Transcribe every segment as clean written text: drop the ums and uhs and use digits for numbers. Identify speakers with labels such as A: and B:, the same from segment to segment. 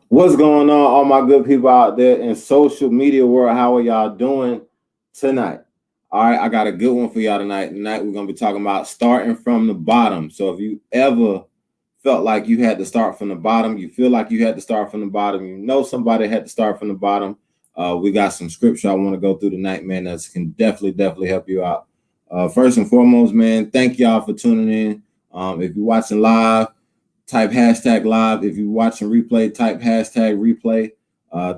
A: What's going on, all my good people out there in social media world? How are y'all doing tonight? All right, I got a good one for y'all tonight. Tonight we're gonna be talking about starting from the bottom. So if you ever felt like you had to start from the bottom, you feel like you had to start from the bottom, you know somebody had to start from the bottom. We got some scripture I want to go through tonight, man. That can definitely help you out. First and foremost, man, thank y'all for tuning in. If you're watching live, type hashtag live. If you're watching replay, type hashtag replay.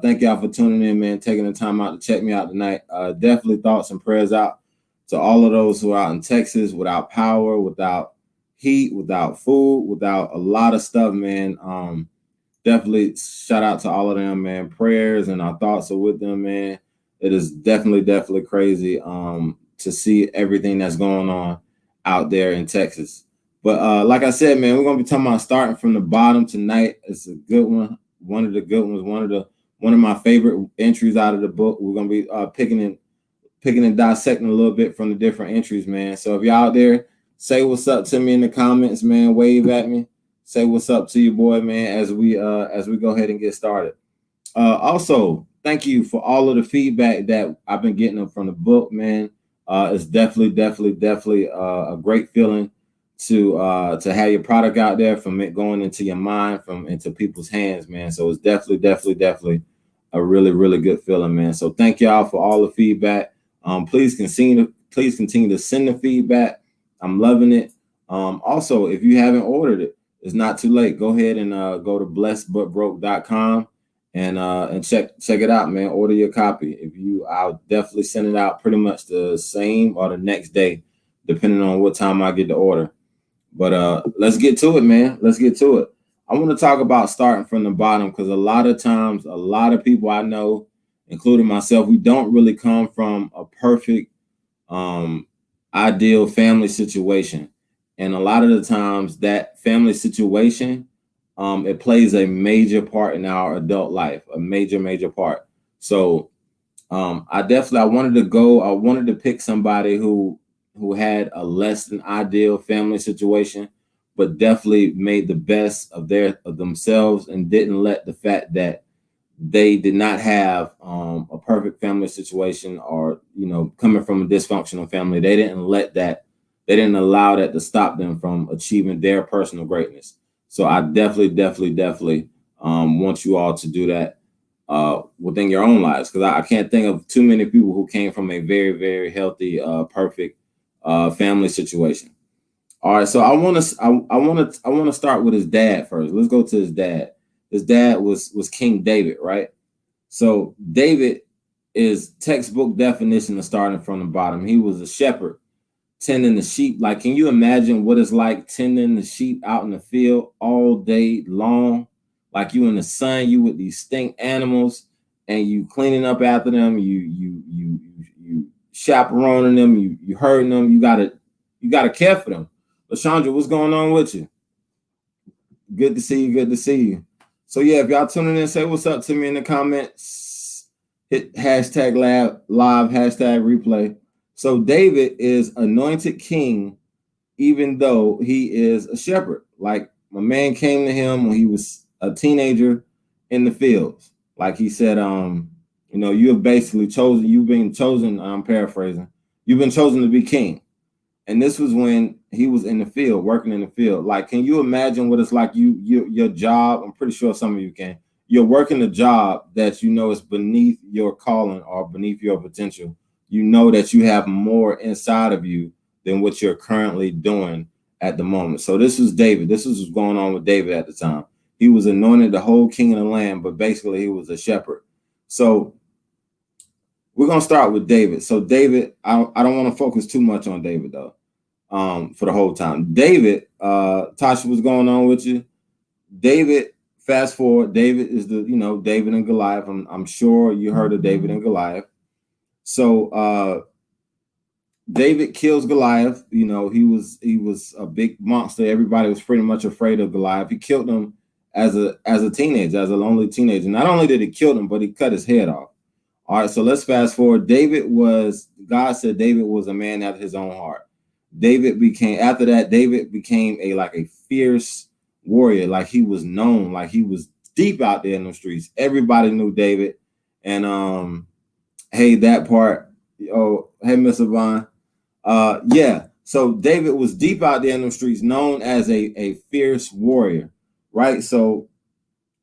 A: Thank y'all for tuning in, man, taking the time out to check me out tonight. Definitely thoughts and prayers out to all of those who are out in Texas without power, without heat, without food, without a lot of stuff, man. Definitely shout out to all of them, man. Prayers and our thoughts are with them, man. It is definitely crazy to see everything that's going on out there in Texas. But like I said, man, we're gonna be talking about starting from the bottom tonight. It's a good one of the good ones, one of my favorite entries out of the book. We're gonna be picking and dissecting a little bit from the different entries, man. So if y'all out there, say what's up to me in the comments, man. Wave at me. Say what's up to you, boy, man, as we go ahead and get started. Also, thank you for all of the feedback that I've been getting from the book, man. It's definitely a great feeling to have your product out there, from it going into your mind, from into people's hands, man. So it's definitely a really good feeling, man. So thank y'all for all the feedback. Please continue to send the feedback. I'm loving it. Also, if you haven't ordered it, it's not too late. Go ahead and go to blessedbutbroke.com and check it out, man. Order your copy. I'll definitely send it out pretty much the same or the next day, depending on what time I get the order. But let's get to it, man. Let's get to it. I want to talk about starting from the bottom, because a lot of times, a lot of people I know, including myself, we don't really come from a perfect, ideal family situation. And a lot of the times, that family situation, it plays a major part in our adult life, a major part. So I wanted to pick somebody who had a less than ideal family situation, but definitely made the best of themselves, and didn't let the fact that they did not have a perfect family situation, or coming from a dysfunctional family, they didn't allow that to stop them from achieving their personal greatness. So I definitely want you all to do that within your own lives, because I can't think of too many people who came from a very healthy, perfect family situation. All right, so I want to start with his dad first. Let's go to his dad. His dad was King David, right? So David is textbook definition of starting from the bottom. He was a shepherd tending the sheep. Like, can you imagine what it's like tending the sheep out in the field all day long? Like, you in the sun, you with these stink animals, and you cleaning up after them. You chaperoning them. You herding them. You gotta care for them. Lashandra, what's going on with you? Good to see you. Good to see you. So yeah, if y'all tuning in, say what's up to me in the comments. Hit hashtag live hashtag replay. So David is anointed king, even though he is a shepherd. Like, my man came to him when he was a teenager in the fields. Like he said, you have basically chosen. You've been chosen. I'm paraphrasing. You've been chosen to be king. And this was when he was in the field, working in the field. Like, can you imagine what it's like? Your job. I'm pretty sure some of you can. You're working a job that you know is beneath your calling or beneath your potential. You know that you have more inside of you than what you're currently doing at the moment. So this was David. This was what's going on with David at the time. He was anointed the whole king of the land, but basically he was a shepherd. So we're gonna start with David. So David, I don't want to focus too much on David though. For the whole time. David, Tasha, what's going on with you? David, fast forward, David is David and Goliath. I'm sure you heard of David and Goliath. So David kills Goliath. He was a big monster. Everybody was pretty much afraid of Goliath. He killed him as a teenager, as a lonely teenager. Not only did he kill him, but he cut his head off. All right, so let's fast forward. God said David was a man after his own heart. David became a fierce warrior. Like, he was known, like he was deep out there in the streets. Everybody knew David. And hey, that part. Oh, hey, Miss Yvonne. Yeah. So David was deep out there in the streets, known as a fierce warrior, right? So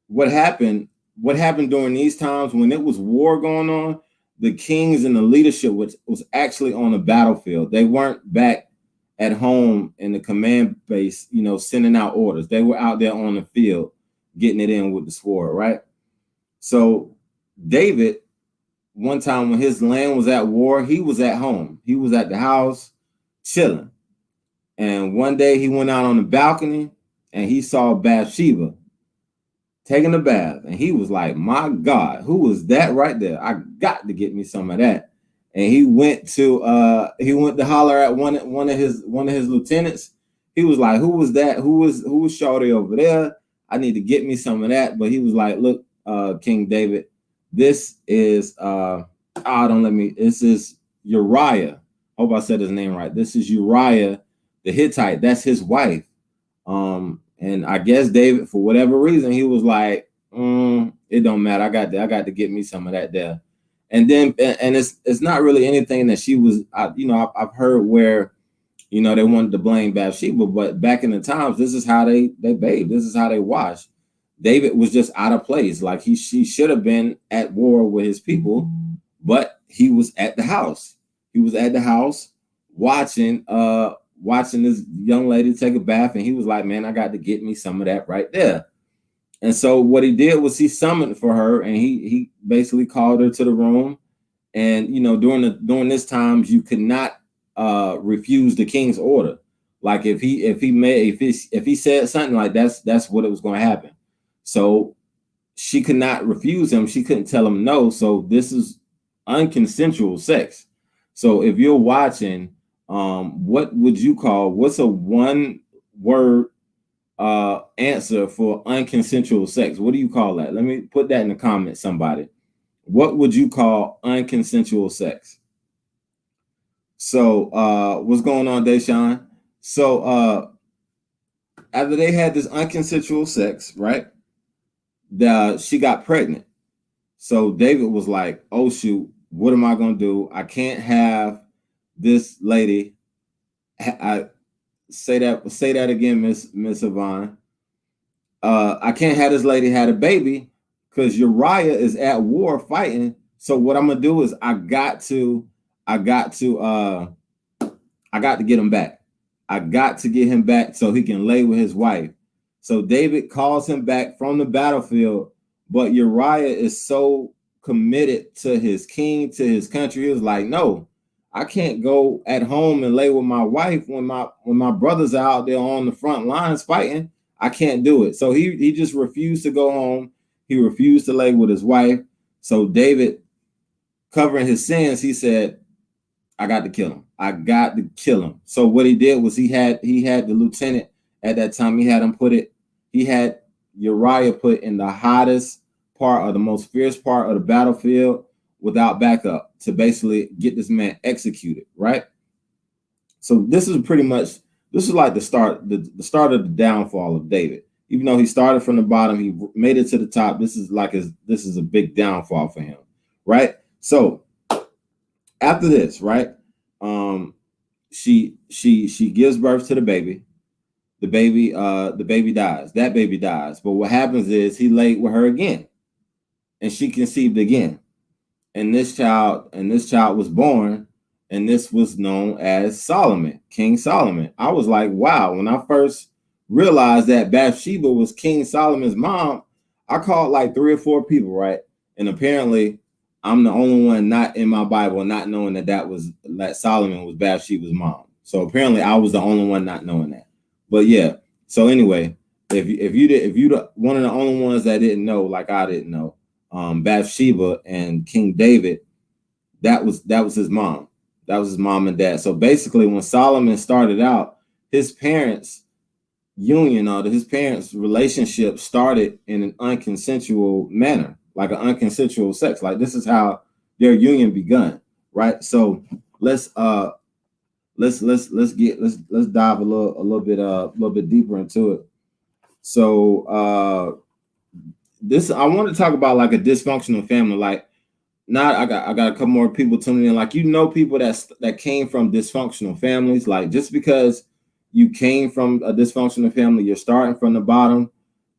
A: what happened during these times when it was war going on, the kings and the leadership was actually on the battlefield. They weren't back at home in the command base, sending out orders. They were out there on the field getting it in with the sword, right? So David, one time when his land was at war, he was at home. He was at the house chilling. And one day he went out on the balcony and he saw Bathsheba taking a bath. And he was like, my God, who was that right there? I got to get me some of that. And he went to holler at one of his lieutenants. He was like, who was that? Who was shorty over there? I need to get me some of that. But he was like, look, King David, this is this is Uriah. Hope I said his name right. This is Uriah the Hittite. That's his wife. And I guess David, for whatever reason, he was like, it don't matter. I got to get me some of that there. And then, and it's not really anything that she was, I've heard where, they wanted to blame Bathsheba, but back in the times, this is how they bathed. This is how they washed. David was just out of place. Like she should have been at war with his people, but he was at the house. He was at the house watching this young lady take a bath, and he was like, man, I got to get me some of that right there. And so what he did was he summoned for her, and he basically called her to the room. And during this times, you could not refuse the king's order. Like if he said something like that's what it was going to happen. So she could not refuse him. She couldn't tell him no. So this is unconsensual sex. So if you're watching, what would you call, what's a one word answer for unconsensual sex? What do you call that? Let me put that in the comments, somebody. What would you call unconsensual sex? So what's going on, Deshaun? So after they had this unconsensual sex, right? She got pregnant. So David was like, oh shoot, what am I gonna do? I can't have this lady. I say that again, Miss Yvonne. I can't have this lady had a baby because Uriah is at war fighting. So what I'm gonna do is I got to get him back. I got to get him back so he can lay with his wife. So David calls him back from the battlefield, but Uriah is so committed to his king, to his country. He was like, no, I can't go at home and lay with my wife when my brothers are out there on the front lines fighting. I can't do it. So he just refused to go home. He refused to lay with his wife. So David, covering his sins, he said, I got to kill him. I got to kill him. So what he did was he had the lieutenant at that time, he had Uriah put in the hottest part or the most fierce part of the battlefield without backup to basically get this man executed, right? So this is like the start of the downfall of David. Even though he started from the bottom, he made it to the top. This is a big downfall for him, right? So after this, right, she gives birth to the baby. The baby dies. That baby dies. But what happens is he laid with her again, and she conceived again. And this child was born, and this was known as Solomon, King Solomon. I was like, wow, when I first realized that Bathsheba was King Solomon's mom, I called like 3 or 4 people, right? And apparently I'm the only one not in my Bible not knowing that Solomon was Bathsheba's mom. So apparently I was the only one not knowing that. But yeah, so anyway, if you one of the only ones that didn't know, like I didn't know, Bathsheba and King David, that was his mom. That was his mom and dad. So basically, when Solomon started out, his parents' union or his parents' relationship started in an unconsensual manner, like an unconsensual sex. Like this is how their union begun, right? So let's dive a little bit deeper into it. So this I want to talk about like a dysfunctional family. Like, not I got a couple more people tuning in. Like, people that came from dysfunctional families. Like, just because you came from a dysfunctional family, you're starting from the bottom.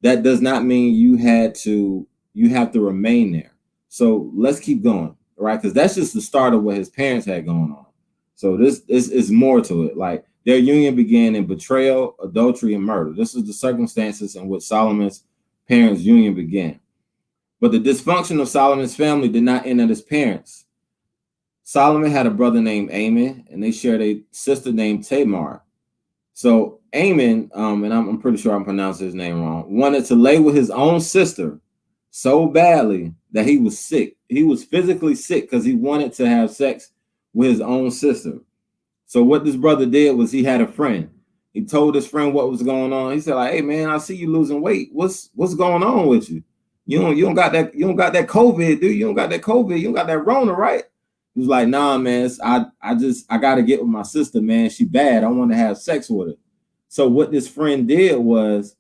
A: That does not mean you have to remain there. So let's keep going, right? Because that's just the start of what his parents had going on. So this is more to it. Like, their union began in betrayal, adultery, and murder. This is the circumstances in which Solomon's parents' union began. But the dysfunction of Solomon's family did not end at his parents. Solomon had a brother named Amon, and they shared a sister named Tamar. So Amon, and I'm pretty sure I'm pronouncing his name wrong, wanted to lay with his own sister so badly that he was sick. He was physically sick because he wanted to have sex with his own sister. So what this brother did was, he had a friend. He told his friend what was going on. He said, like, "Hey man, I see you losing weight. What's going on with you? You don't got that COVID, dude. You don't got that COVID. You don't got that Rona, right?" He was like, "Nah, man. I got to get with my sister, man. She bad. I want to have sex with her." So what this friend did was,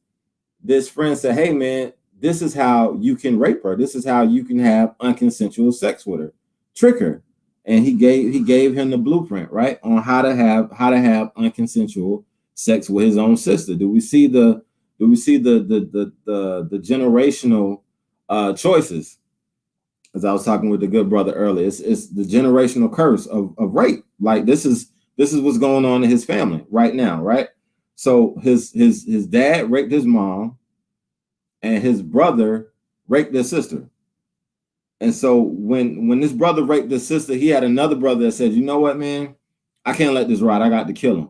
A: this friend said, "Hey man, this is how you can rape her. This is how you can have unconsensual sex with her. Trick her." And he gave him the blueprint, right, on how to have unconsensual sex with his own sister. Do we see the generational choices? As I was talking with the good brother earlier, it's the generational curse of rape. Like, this is what's going on in his family right now, right? So his dad raped his mom, and his brother raped their sister. And so when this brother raped his sister, he had another brother that said, "You know what, man? I can't let this ride. I got to kill him."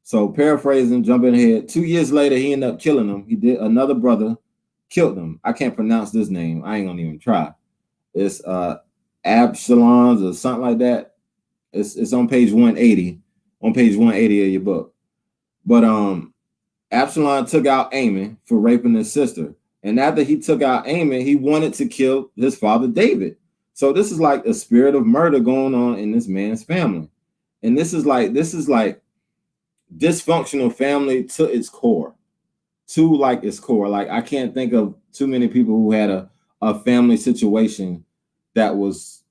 A: So, paraphrasing, jumping ahead, 2 years later, he ended up killing him. Another brother killed him. I can't pronounce this name. I ain't gonna even try. It's Absalom or something like that. It's on page 180. On page 180 of your book. But Absalom took out Amon for raping his sister. And after he took out Amon, he wanted to kill his father David. So this is like a spirit of murder going on in this man's family. And this is like dysfunctional family to its core. Like, I can't think of too many people who had a family situation that was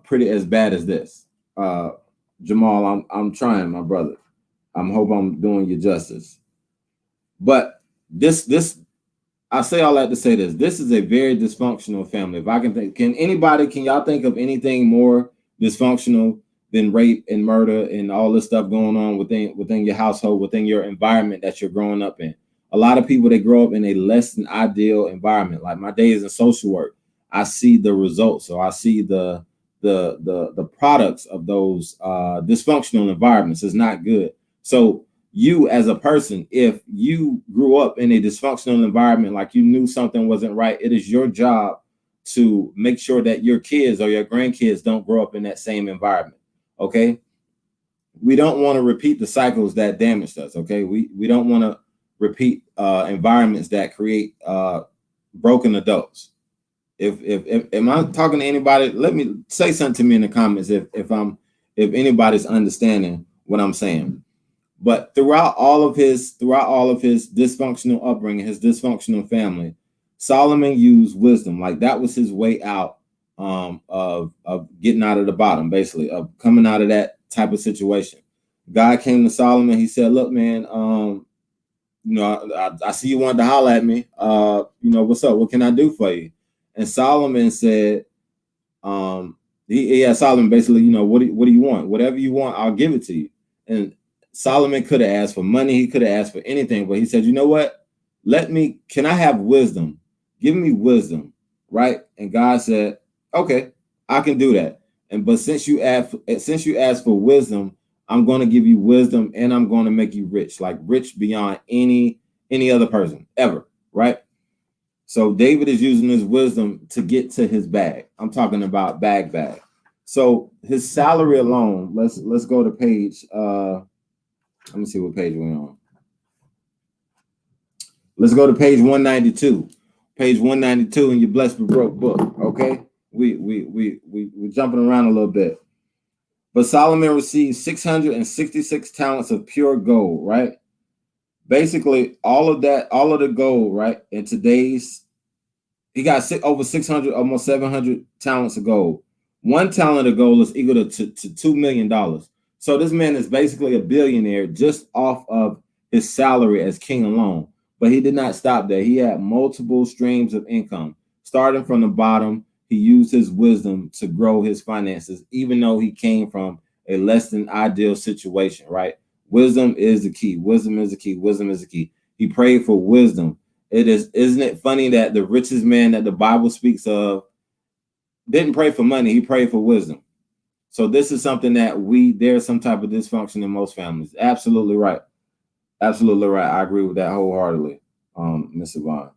A: pretty as bad as this. Jamal, I'm trying, my brother. Hope I'm doing you justice. But this I say all that to say this. This is a very dysfunctional family. If I can think, can y'all think of anything more dysfunctional than rape and murder and all this stuff going on within your household, within your environment that you're growing up in? A lot of people, they grow up in a less than ideal environment. Like, my days in social work, I see the results, or I see the products of those dysfunctional environments. Is not good. So you, as a person, if you grew up in a dysfunctional environment, like, you knew something wasn't right, it is your job to make sure that your kids or your grandkids don't grow up in that same environment. Okay. We don't want to repeat the cycles that damaged us. Okay. We don't want to repeat environments that create broken adults. If am I talking to anybody? Let me say something to me in the comments if anybody's understanding what I'm saying. But throughout all of his dysfunctional upbringing, his dysfunctional family, Solomon used wisdom. Like, that was his way out of getting out of the bottom, basically, of coming out of that type of situation. God came to Solomon. He said, "Look, man, I see you wanted to holler at me. What's up? What can I do for you?" And Solomon said, he asked Solomon basically, what do you want? Whatever you want, I'll give it to you. And Solomon could have asked for money. He could have asked for anything, but he said, "You know what? Can I have wisdom? Give me wisdom." Right? And God said, "Okay, I can do that. But since you asked for wisdom, I'm going to give you wisdom, and I'm going to make you rich, like rich beyond any other person ever." Right? So David is using his wisdom to get to his bag. I'm talking about bag. So his salary alone, let's go to page let me see what page we're on. Let's go to page 192. Page 192 in your Blessed But Broke book. Okay, we're jumping around a little bit. But Solomon received 666 talents of pure gold. Right, basically all of the gold. Right, in today's He got over 600, almost 700 talents of gold. One talent of gold is equal to $2 million. So this man is basically a billionaire just off of his salary as king alone. But he did not stop there. He had multiple streams of income. Starting from the bottom, he used his wisdom to grow his finances, even though he came from a less than ideal situation, right? Wisdom is the key. Wisdom is the key. Wisdom is the key. He prayed for wisdom. Isn't it funny that the richest man that the Bible speaks of didn't pray for money, he prayed for wisdom. So this is something that there's some type of dysfunction in most families. Absolutely right. Absolutely right. I agree with that wholeheartedly, Mr. Vaughn.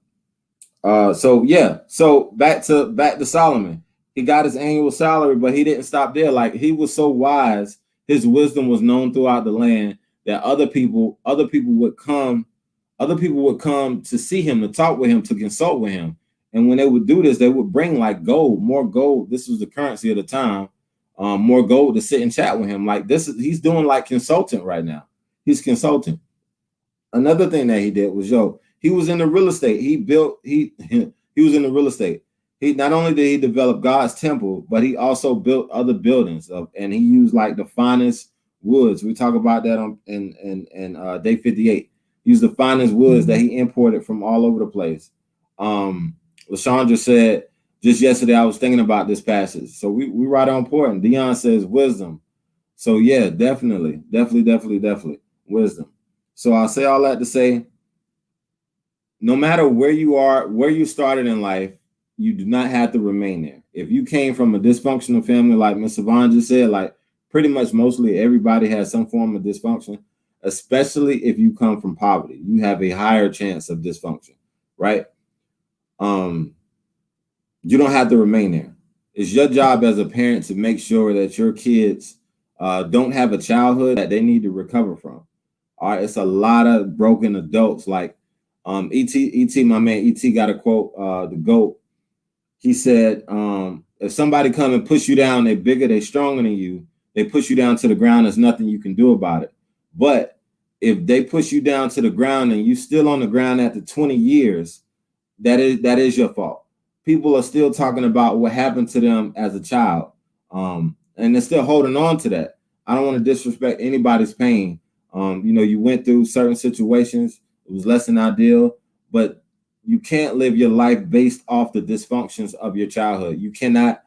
A: So back to Solomon. He got his annual salary, but he didn't stop there. Like, he was so wise, his wisdom was known throughout the land that other people would come to see him, to talk with him, to consult with him. And when they would do this, they would bring like gold, more gold. This was the currency of the time. More gold to sit and chat with him. Like, he's doing like consultant right now. He's consulting. Another thing that he did was, he was in the real estate. He was in the real estate. He not only did he develop God's temple, but he also built other buildings and he used like the finest woods. We talk about that in day 58. He used the finest woods that he imported from all over the place. LaShandra said just yesterday, I was thinking about this passage. So we right on point. Dion says wisdom. So yeah, definitely wisdom. So I'll say all that to say, no matter where you are, where you started in life, you do not have to remain there. If you came from a dysfunctional family, like Mr. Vaughn just said, like pretty much mostly everybody has some form of dysfunction, especially if you come from poverty, you have a higher chance of dysfunction, right? You don't have to remain there. It's your job as a parent to make sure that your kids don't have a childhood that they need to recover from. All right, it's a lot of broken adults. Like E.T., my man E.T. got a quote, the GOAT. He said, if somebody come and push you down, they're bigger, they're stronger than you, they push you down to the ground, there's nothing you can do about it. But if they push you down to the ground and you still on the ground after 20 years, that is your fault. People are still talking about what happened to them as a child. And they're still holding on to that. I don't want to disrespect anybody's pain. You went through certain situations. It was less than ideal, but you can't live your life based off the dysfunctions of your childhood. You cannot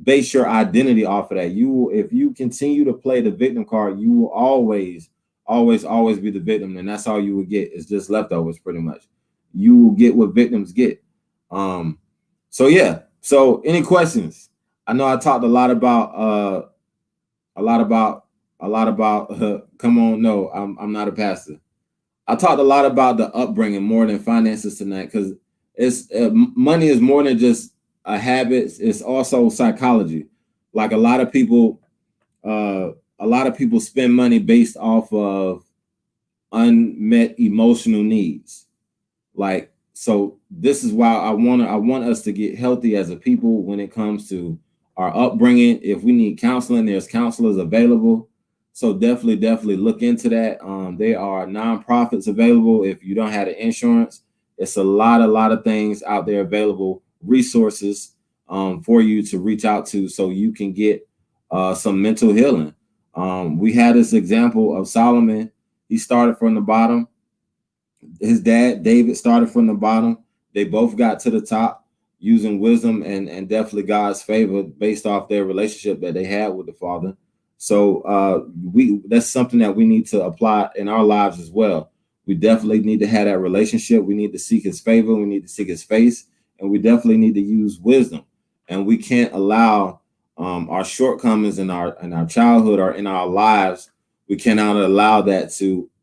A: base your identity off of that. If you continue to play the victim card, you will always be the victim. And that's all you will get, is just leftovers pretty much. You will get what victims get. So any questions? I know I talked a lot about come on, no, I'm not a pastor. I talked a lot about the upbringing more than finances tonight, because it's money is more than just a habit. It's also psychology. Like a lot of people spend money based off of unmet emotional needs. Like, so this is why I want us to get healthy as a people when it comes to our upbringing. If we need counseling, there's counselors available. So definitely look into that. There are nonprofits available. If you don't have the insurance, it's a lot of things out there available, resources for you to reach out to so you can get some mental healing. We had this example of Solomon. He started from the bottom. His dad, David, started from the bottom. They both got to the top using wisdom and definitely God's favor based off their relationship that they had with the Father. So that's something that we need to apply in our lives as well. We definitely need to have that relationship. We need to seek his favor. We need to seek his face. And we definitely need to use wisdom. And we can't allow our shortcomings in our childhood or in our lives. We cannot allow that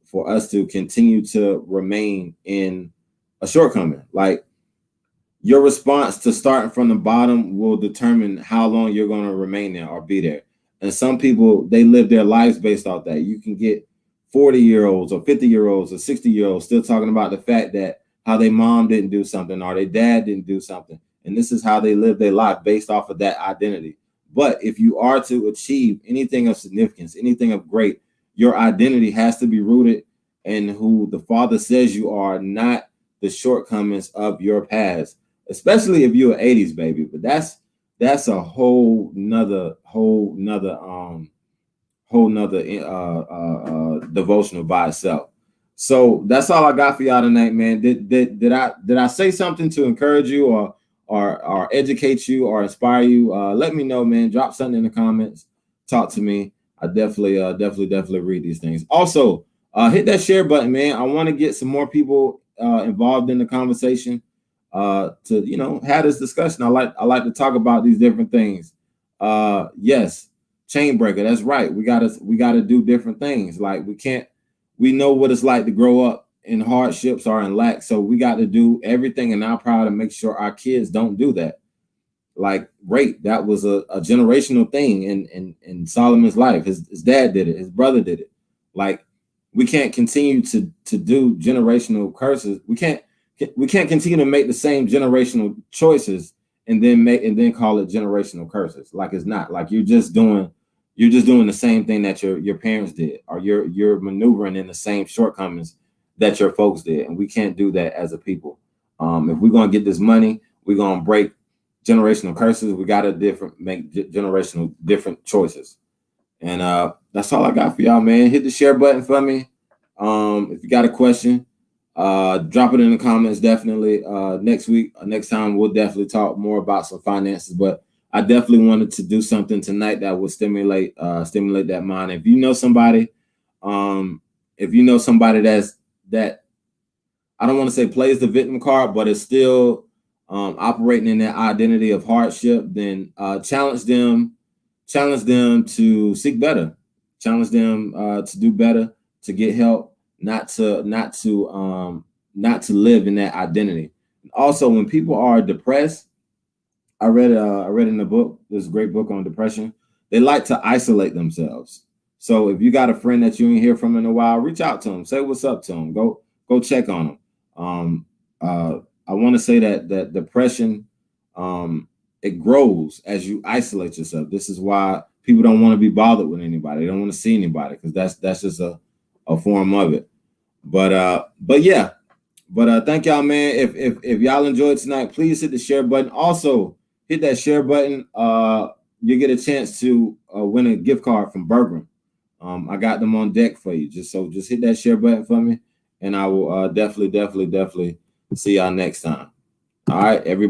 A: for us to continue to remain in a shortcoming. Like, your response to starting from the bottom will determine how long you're going to remain there or be there. And some people, they live their lives based off that. You can get 40-year-olds or 50-year-olds or 60-year-olds still talking about the fact that how their mom didn't do something or their dad didn't do something. And this is how they live their life based off of that identity. But if you are to achieve anything of significance, anything of great, your identity has to be rooted in who the Father says you are, not the shortcomings of your past. especially if you're an 80s baby. But that's a whole nother devotional by itself. So that's all I got for y'all tonight, man. Did I say something to encourage you or educate you or inspire you? Let me know, man. Drop something in the comments. Talk to me. I definitely read these things. Also, hit that share button, man. I want to get some more people involved in the conversation to have this discussion. I like to talk about these different things. Yes, chain breaker. That's right. We gotta do different things. Like we know what it's like to grow up in hardships or in lack. So we got to do everything in our power to make sure our kids don't do that. Like rape, that was a generational thing in Solomon's life. His dad did it. His brother did it. Like we can't continue to do generational curses. We can't continue to make the same generational choices and then call it generational curses. Like it's not. Like you're just doing the same thing that your parents did, or you're maneuvering in the same shortcomings that your folks did, and we can't do that as a people. If we're gonna get this money, we're gonna break generational curses. We gotta make generational different choices, and that's all I got for y'all, man. Hit the share button for me. If you got a question, drop it in the comments. Definitely next time we'll definitely talk more about some finances, but I definitely wanted to do something tonight that will stimulate that mind. If you know somebody that I don't want to say plays the victim card, but is still operating in that identity of hardship, then challenge them to seek better, challenge them to do better, to get help, not to live in that identity. Also, when people are depressed, I read in the book, this great book on depression, they like to isolate themselves. So if you got a friend that you ain't hear from in a while, reach out to them, say what's up to them, go check on them. I want to say that depression, it grows as you isolate yourself. This is why people don't want to be bothered with anybody. They don't want to see anybody, because that's just a form of it. But yeah. But thank y'all, man. If y'all enjoyed tonight, please hit the share button. Also, hit that share button. You get a chance to win a gift card from Bergman. I got them on deck for you. Just hit that share button for me, and I will definitely see y'all next time. All right, everybody.